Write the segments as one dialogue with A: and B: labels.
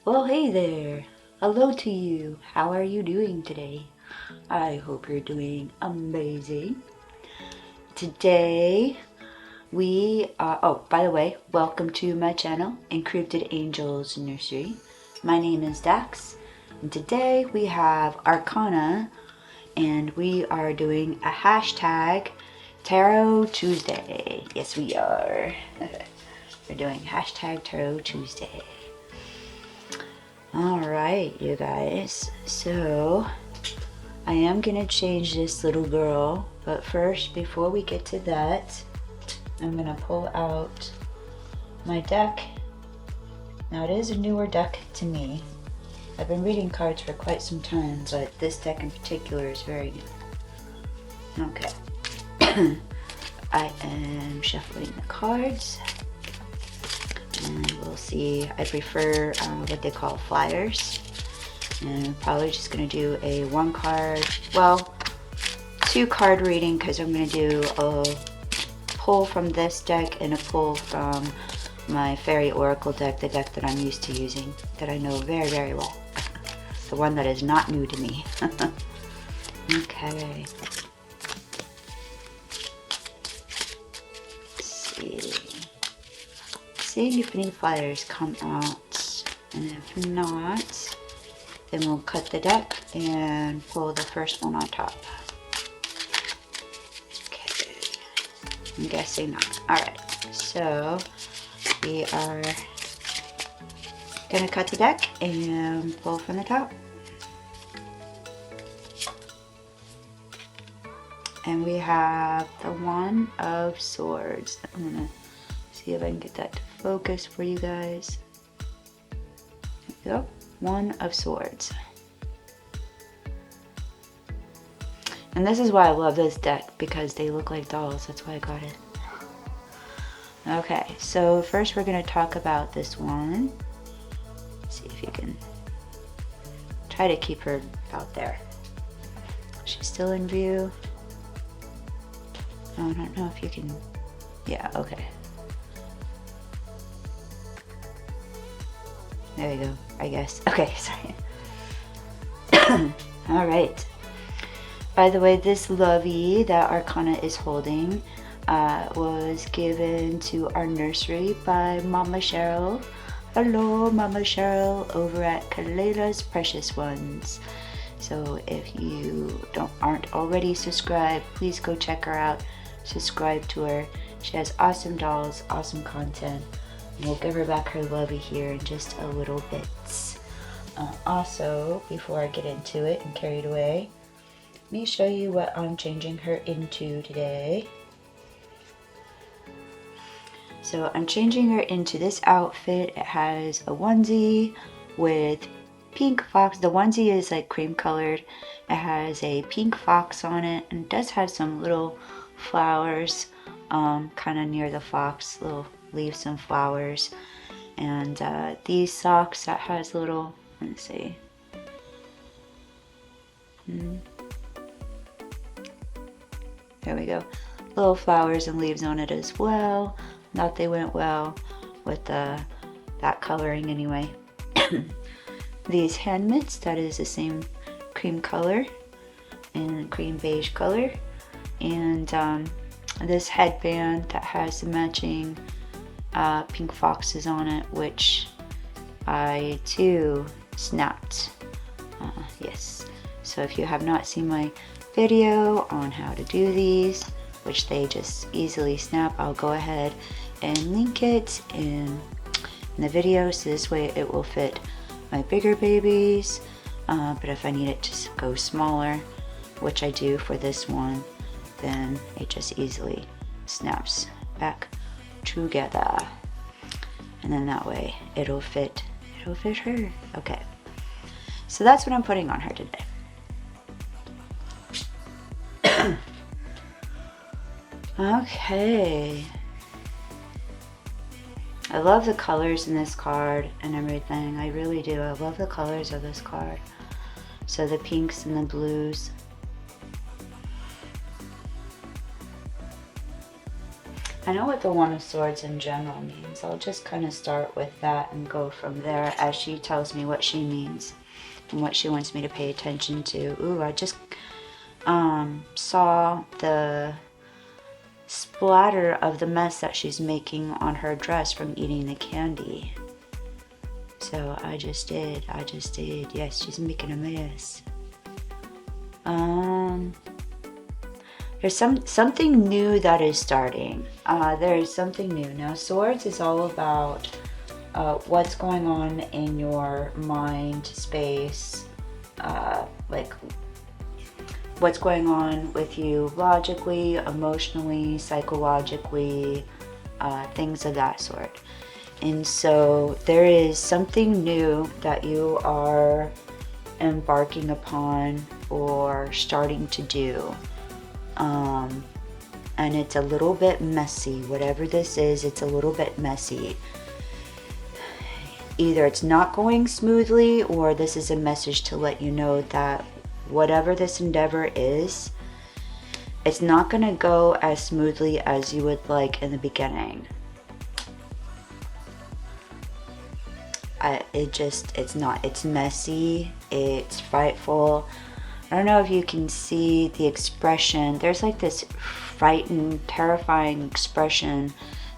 A: Well, hey there. Hello to you. How are you doing today? I hope you're doing amazing. Today we are, oh, by the way, welcome to my channel, Encrypted Angels Nursery. My name is Dax, and today we have Arcana, and we are doing a hashtag Tarot Tuesday. Yes, we are. We're doing hashtag Tarot Tuesday. Alright, you guys, so I am gonna change this little girl, but first, before we get to that, I'm gonna pull out my deck. Now, it is a newer deck to me. I've been reading cards for quite some time, but this deck in particular is very new. Okay. I am shuffling the cards. And we'll see. I prefer what they call flyers, and I'm probably just going to do a one card, well, 2 card reading, because I'm going to do a pull from this deck and a pull from my Fairy Oracle deck, the deck that I'm used to using, that I know very, very well. The one that is not new to me. Okay. Let's see. See if any flyers come out, and if not, then we'll cut the deck and pull the first one on top. Okay, I'm guessing not. Alright, so we are gonna cut the deck and pull from the top. And we have the One of Swords. I'm gonna see if I can get that to focus for you guys. There we go. One of Swords. And this is why I love this deck, because they look like dolls. That's why I got it. Okay, so first we're going to talk about this one. See if you can try to keep her out there. She's still in view. Oh, I don't know if you can. Yeah, okay. There we go, I guess. Okay, sorry. Alright. By the way, this lovey that Arcana is holding was given to our nursery by Mama Cheryl. Hello, Mama Cheryl, over at Kaleila's Precious Ones. So if you aren't already subscribed, please go check her out. Subscribe to her. She has awesome dolls, awesome content. We'll give her back her lovey here in just a little bit. Also, before I get into it and carried away, let me show you what I'm changing her into today. So I'm changing her into this outfit. It has a onesie with pink fox. The onesie is like cream colored. It has a pink fox on it, and it does have some little flowers kind of near the fox, little leaves and flowers. And these socks that has little, let's see, there we go, little flowers and leaves on it as well. Thought they went well with that coloring anyway. These hand mitts, that is the same cream color and cream beige color. And this headband that has the matching pink foxes on it, which I too snapped. Yes, so if you have not seen my video on how to do these, which they just easily snap, I'll go ahead and link it in the video, so this way it will fit my bigger babies. But if I need it to go smaller, which I do for this one, then it just easily snaps back together, and then that way it'll fit her. Okay, so that's what I'm putting on her today. Okay, I love the colors in this card and everything. I really do. I love the colors of this card. So the pinks and the blues. I know what the One of Swords in general means. I'll just kind of start with that and go from there as she tells me what she means and what she wants me to pay attention to. Ooh, I just saw the splatter of the mess that she's making on her dress from eating the candy. So I just did. Yes, she's making a mess. There's something new that is starting. There's something new. Now, Swords is all about what's going on in your mind space, like what's going on with you logically, emotionally, psychologically, things of that sort. And so there is something new that you are embarking upon or starting to do. And it's a little bit messy. Whatever this is, it's a little bit messy. Either it's not going smoothly, or this is a message to let you know that whatever this endeavor is, it's not going to go as smoothly as you would like in the beginning. It's not. It's messy. It's frightful. I don't know if you can see the expression. There's like this frightened, terrifying expression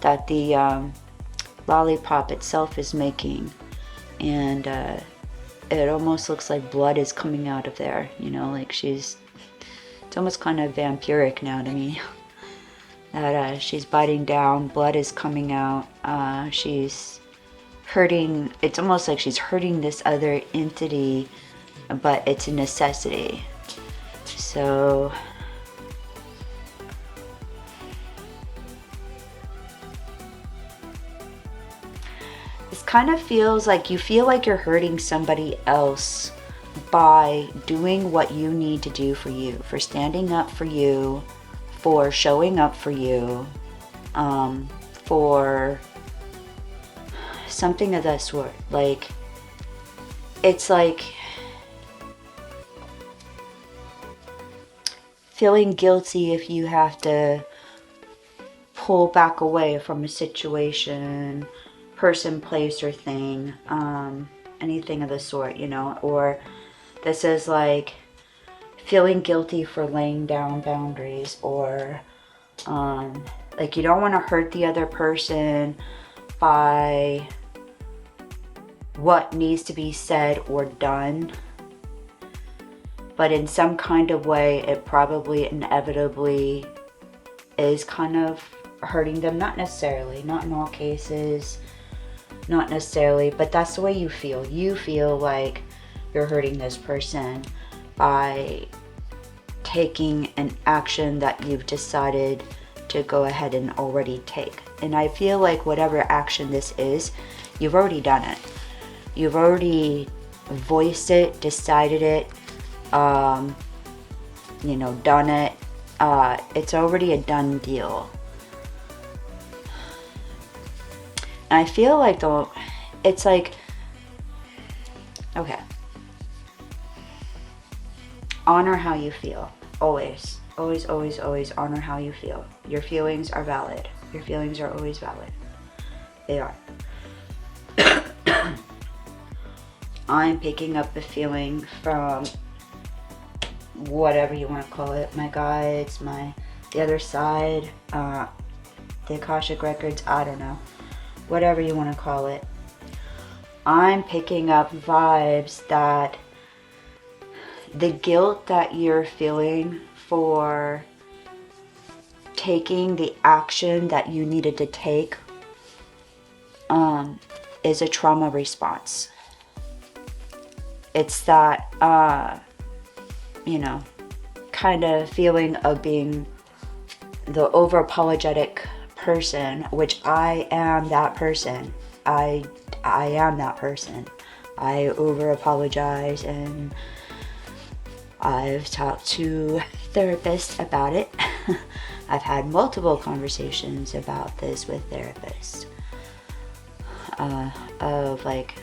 A: that the lollipop itself is making. And it almost looks like blood is coming out of there. You know, like it's almost kind of vampiric now to me. That she's biting down, blood is coming out. She's hurting. It's almost like she's hurting this other entity, but it's a necessity. So this kind of feels like you feel like you're hurting somebody else by doing what you need to do for you, for standing up for you, for showing up for you, for something of that sort. Like, it's like feeling guilty if you have to pull back away from a situation, person, place, or thing, anything of the sort, you know. Or this is like feeling guilty for laying down boundaries, or like you don't want to hurt the other person by what needs to be said or done, but in some kind of way it probably inevitably is kind of hurting them. Not necessarily, not in all cases, not necessarily, but that's the way you feel. You feel like you're hurting this person by taking an action that you've decided to go ahead and already take. And I feel like whatever action this is, you've already done it. You've already voiced it, decided it, you know, done it. It's already a done deal. And I feel like it's like, okay, honor how you feel. Always, always, always, always honor how you feel. Your feelings are valid. Your feelings are always valid. They are. I'm picking up the feeling from whatever you want to call it, my guides, the other side, the Akashic Records, I don't know, whatever you want to call it. I'm picking up vibes that the guilt that you're feeling for taking the action that you needed to take is a trauma response. It's that, you know, kind of feeling of being the over-apologetic person, which I am that person. I am that person. I over-apologize, and I've talked to therapists about it. I've had multiple conversations about this with therapists. Of like,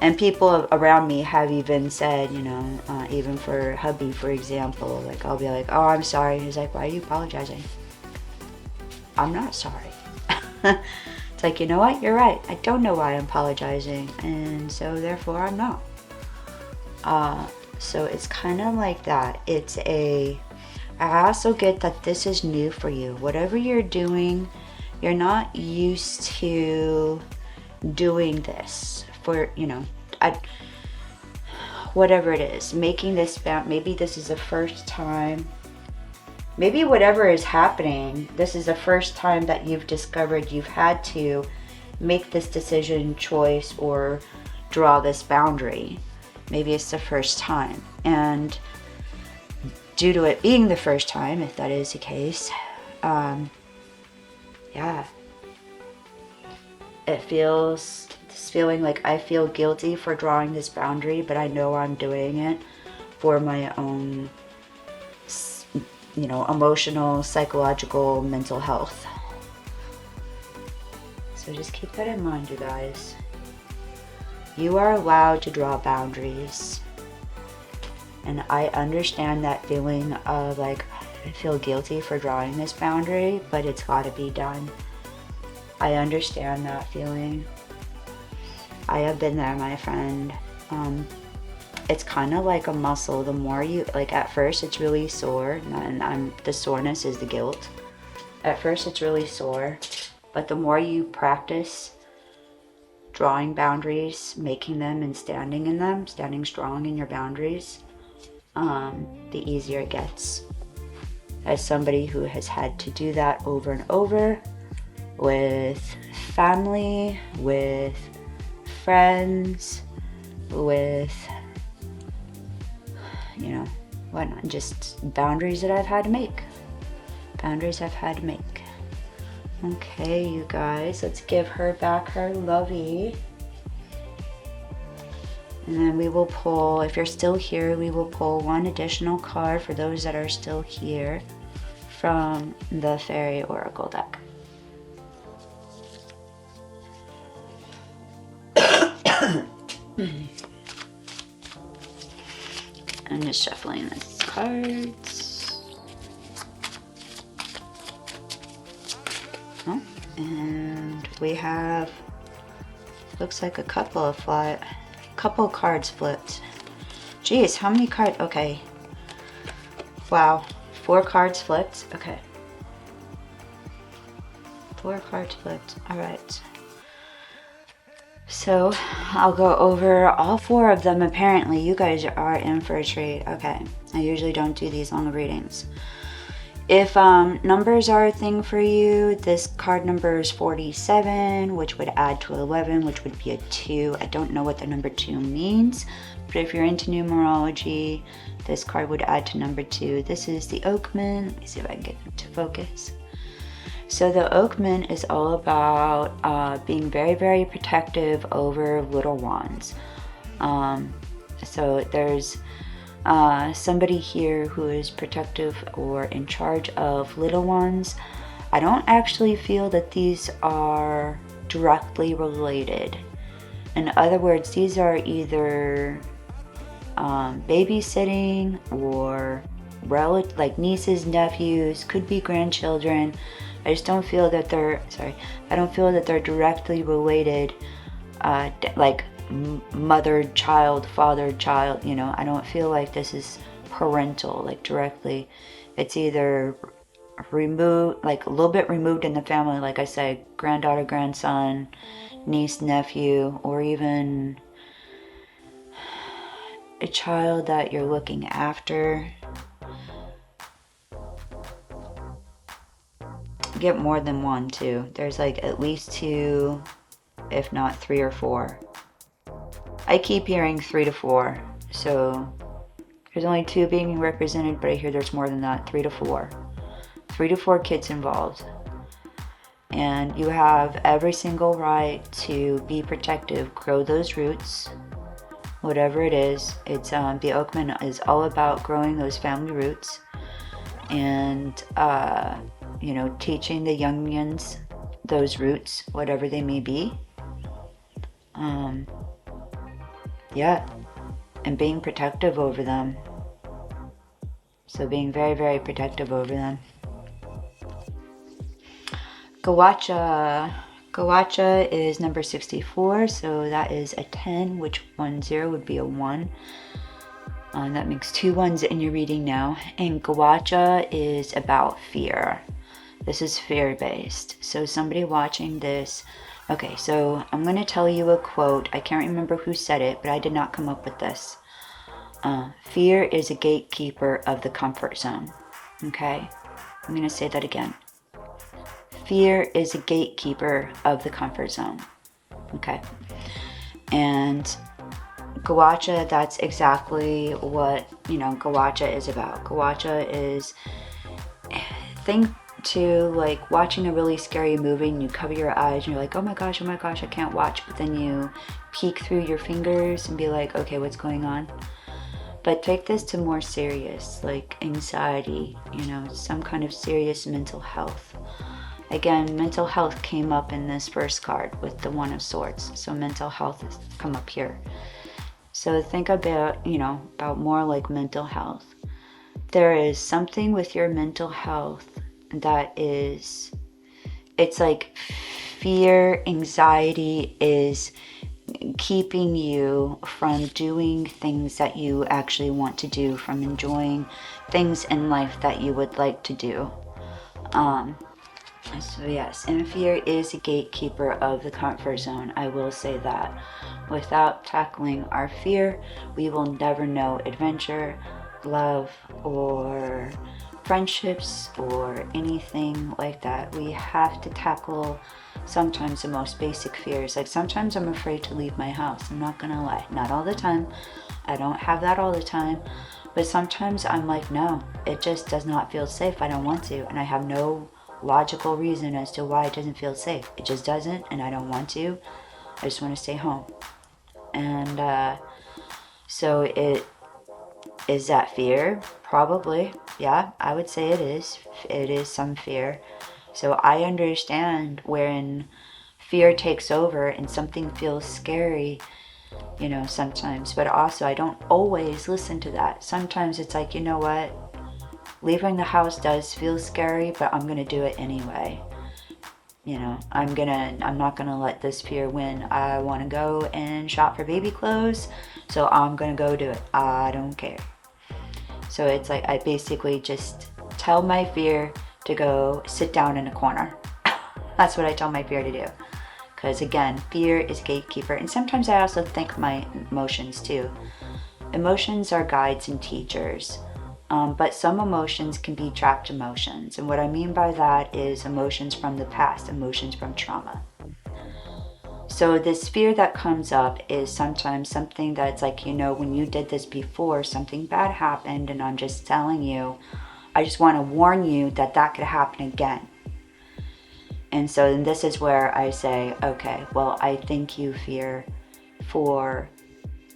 A: and people around me have even said, you know, even for hubby, for example, like I'll be like, oh, I'm sorry. He's like, why are you apologizing? I'm not sorry. It's like, you know what? You're right. I don't know why I'm apologizing. And so therefore I'm not. So it's kind of like that. I also get that this is new for you. Whatever you're doing, you're not used to doing this for, whatever it is, making this bound. Maybe this is the first time. Maybe whatever is happening, this is the first time that you've discovered you've had to make this decision, choice, or draw this boundary. Maybe it's the first time. And due to it being the first time, if that is the case, yeah. This feeling like I feel guilty for drawing this boundary, but I know I'm doing it for my own, emotional, psychological, mental health. So just keep that in mind, you guys. You are allowed to draw boundaries. And I understand that feeling of like, I feel guilty for drawing this boundary, but it's got to be done. I understand that feeling. I have been there, my friend. It's kind of like a muscle. The more you, like at first it's really sore, and the soreness is the guilt. At first it's really sore, but the more you practice drawing boundaries, making them and standing in them, standing strong in your boundaries, the easier it gets. As somebody who has had to do that over and over with family, with friends, with, whatnot, just boundaries that I've had to make. Okay, you guys, let's give her back her lovey. And then we will pull, if you're still here, we will pull one additional card for those that are still here from the Fairy Oracle deck. I'm just shuffling these cards. Oh, and we have, looks like a couple of cards flipped. Geez, how many cards? Okay. Wow. 4 cards flipped. Okay. 4 cards flipped. Alright. So, I'll go over all 4 of them. Apparently, you guys are in for a treat. Okay. I usually don't do these long readings. If numbers are a thing for you, this card number is 47, which would add to 11, which would be a 2. I don't know what the number 2 means, but if you're into numerology, this card would add to number 2. This is the Oakman. Let me see if I can get it to focus. So the Oakman is all about being very, very protective over little ones. So there's somebody here who is protective or in charge of little ones. I don't actually feel that these are directly related. In other words, these are either babysitting or like nieces, nephews, could be grandchildren. I just don't feel that I don't feel that they're directly related, like mother, child, father, child, I don't feel like this is parental, like directly. It's either removed, like a little bit removed in the family, like I said, granddaughter, grandson, niece, nephew, or even a child that you're looking after. Get more than one too. There's like at least 2, if not 3 or 4. I keep hearing 3 to 4, so there's only 2 being represented, but I hear there's more than that, 3 to 4. 3 to 4 kids involved. And you have every single right to be protective, grow those roots, whatever it is. It's the Oakman is all about growing those family roots and teaching the youngins those roots, whatever they may be. Yeah, and being protective over them. So being very, very protective over them. Gawacha. Gawacha is number 64, so that is a 10, which 10 would be a 1. That makes 2 ones in your reading now. And Gawacha is about fear. This is fear-based. So somebody watching this... Okay, so I'm going to tell you a quote. I can't remember who said it, but I did not come up with this. Fear is a gatekeeper of the comfort zone. Okay? I'm going to say that again. Fear is a gatekeeper of the comfort zone. Okay? And Gawacha, that's exactly what, Gawacha is about. Gawacha is... Think to like watching a really scary movie and you cover your eyes and you're like, oh my gosh, I can't watch. But then you peek through your fingers and be like, okay, what's going on? But take this to more serious, like anxiety, some kind of serious mental health. Again, mental health came up in this first card with the One of Swords. So mental health has come up here. So think about, about more like mental health. There is something with your mental health that is, it's like fear, anxiety is keeping you from doing things that you actually want to do, from enjoying things in life that you would like to do. So yes, and fear is a gatekeeper of the comfort zone. I will say that. Without tackling our fear, we will never know adventure, love, or friendships, or anything like that. We have to tackle sometimes the most basic fears. Like sometimes I'm afraid to leave my house. I'm not gonna lie. Not all the time. I don't have that all the time. But sometimes I'm like, no, it just does not feel safe. I don't want to. And I have no logical reason as to why it doesn't feel safe. It just doesn't, and I don't want to. I just want to stay home. And so it is that fear? Probably. Yeah, I would say it is. It is some fear. So I understand when fear takes over and something feels scary, sometimes. But also, I don't always listen to that. Sometimes it's like, you know what? Leaving the house does feel scary, but I'm gonna do it anyway. I'm not gonna let this fear win. I want to go and shop for baby clothes, so I'm gonna go do it. I don't care. So it's like I basically just tell my fear to go sit down in a corner. That's what I tell my fear to do. Because again, fear is a gatekeeper. And sometimes I also think my emotions too. Emotions are guides and teachers. But some emotions can be trapped emotions. And what I mean by that is emotions from the past, emotions from trauma. So this fear that comes up is sometimes something that's like, when you did this before, something bad happened, and I'm just telling you, I just want to warn you that that could happen again. And so then this is where I say, okay, well, I thank you, fear, for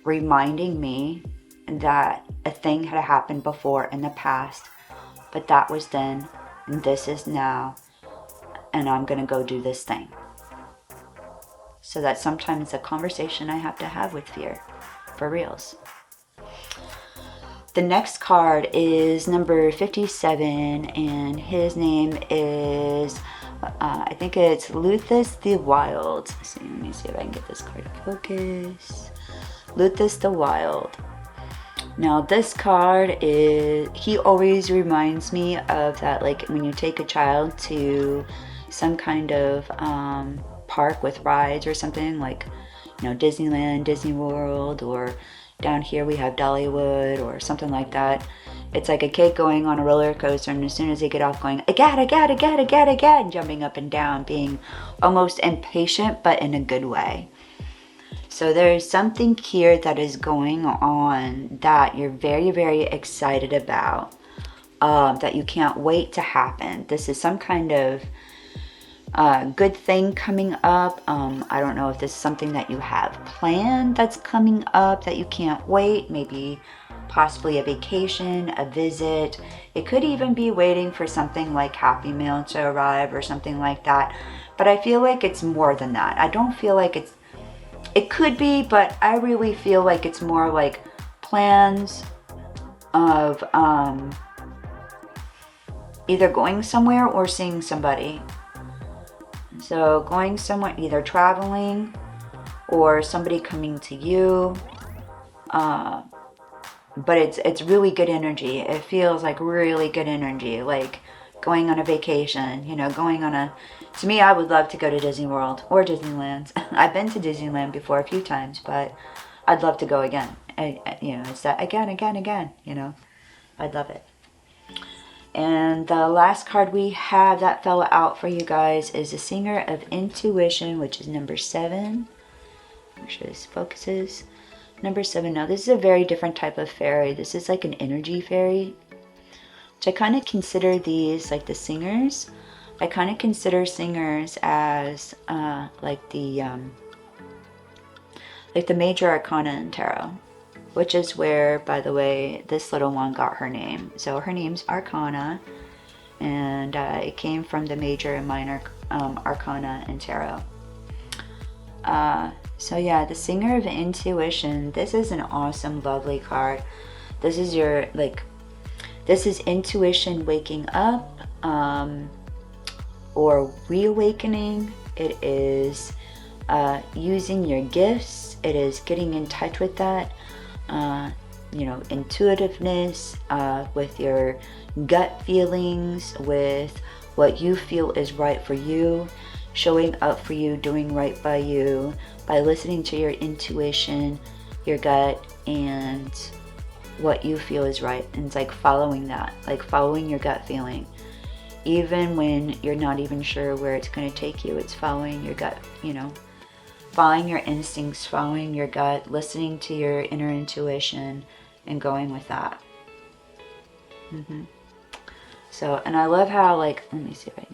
A: reminding me that a thing had happened before in the past, but that was then, and this is now, and I'm gonna go do this thing. So that's sometimes a conversation I have to have with fear, for reals. The next card is number 57, and his name is, I think it's Luthus the Wild. So let me see if I can get this card to focus. Luthus the Wild. Now this card is, he always reminds me of that, like when you take a child to some kind of park with rides or something, like, Disneyland, Disney World, or down here we have Dollywood or something like that. It's like a kid going on a roller coaster, and as soon as they get off, going, again, jumping up and down, being almost impatient, but in a good way. So there's something here that is going on that you're very, very excited about, that you can't wait to happen. This is some kind of good thing coming up. I don't know if this is something that you have planned that's coming up that you can't wait. Maybe possibly a vacation, a visit. It could even be waiting for something like Happy Meal to arrive or something like that. But I feel like it's more than that. I don't feel like it could be, but I really feel like it's more like plans of either going somewhere or seeing somebody. So going somewhere, either traveling or somebody coming to you. But it's really good energy. It feels like really good energy, like going on a vacation, you know, going on a, to me, I would love to go to Disney World or Disneyland. I've been to Disneyland before a few times, but I'd love to go again. You know, it's that again, you know, I'd love it. And the last card we have that fell out for you guys is the Singer of Intuition, which is number 7. Make sure this focuses. Number 7. Now this is a very different type of fairy. This is like an energy fairy, which I kind of consider these, like the singers, I kind of consider singers as like the major arcana in tarot, which is where, by the way, this little one got her name. So her name's Arcana, and it came from the major and minor arcana in tarot. So yeah, the Singer of Intuition, this is an awesome, lovely card. This is your, like, this is intuition waking up, or reawakening. It is using your gifts. It is getting in touch with that, you know, intuitiveness, with your gut feelings, with what you feel is right for you, showing up for you, doing right by you, by listening to your intuition, your gut, and what you feel is right. And it's like following that, like following your gut feeling. Even when you're not even sure where it's going to take you, it's following your gut, you know, following your instincts, following your gut, listening to your inner intuition, and going with that. So, and I love how, like, let me see if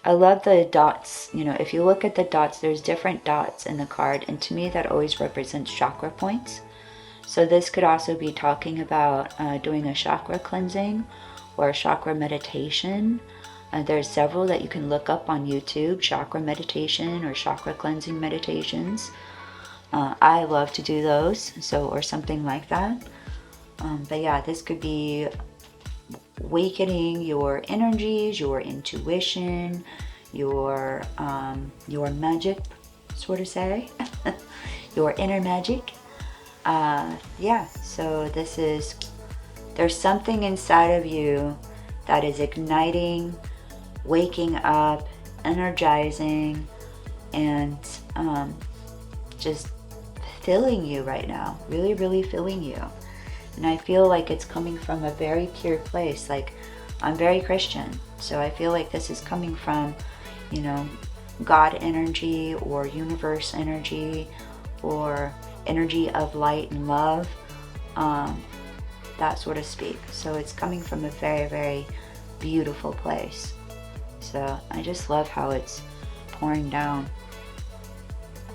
A: I love the dots. You know, if you look at the dots, there's different dots in the card, and to me that always represents chakra points. So this could also be talking about doing a chakra cleansing or a chakra meditation. There's several that you can look up on YouTube, chakra meditation or chakra cleansing meditations. I love to do those, so, or something like that. But yeah, this could be awakening your energies, your intuition, your magic, sort of say, your inner magic. Yeah, so this is, there's something inside of you that is igniting, waking up, energizing, and just filling you right now, really, really filling you. And I feel like it's coming from a very pure place. Like, I'm very Christian, so I feel like this is coming from, you know, God energy or universe energy or energy of light and love, that sort of speak. So it's coming from a very, very beautiful place. So I just love how it's pouring down.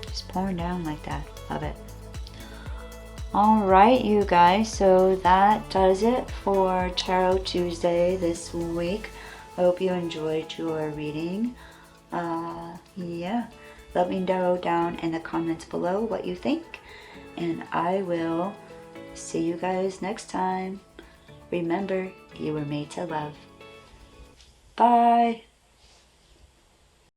A: Just pouring down like that. Love it. Alright, you guys, so that does it for Tarot Tuesday this week. I hope you enjoyed your reading. Yeah, let me know down in the comments below what you think, and I will see you guys next time. Remember, you were made to love. Bye!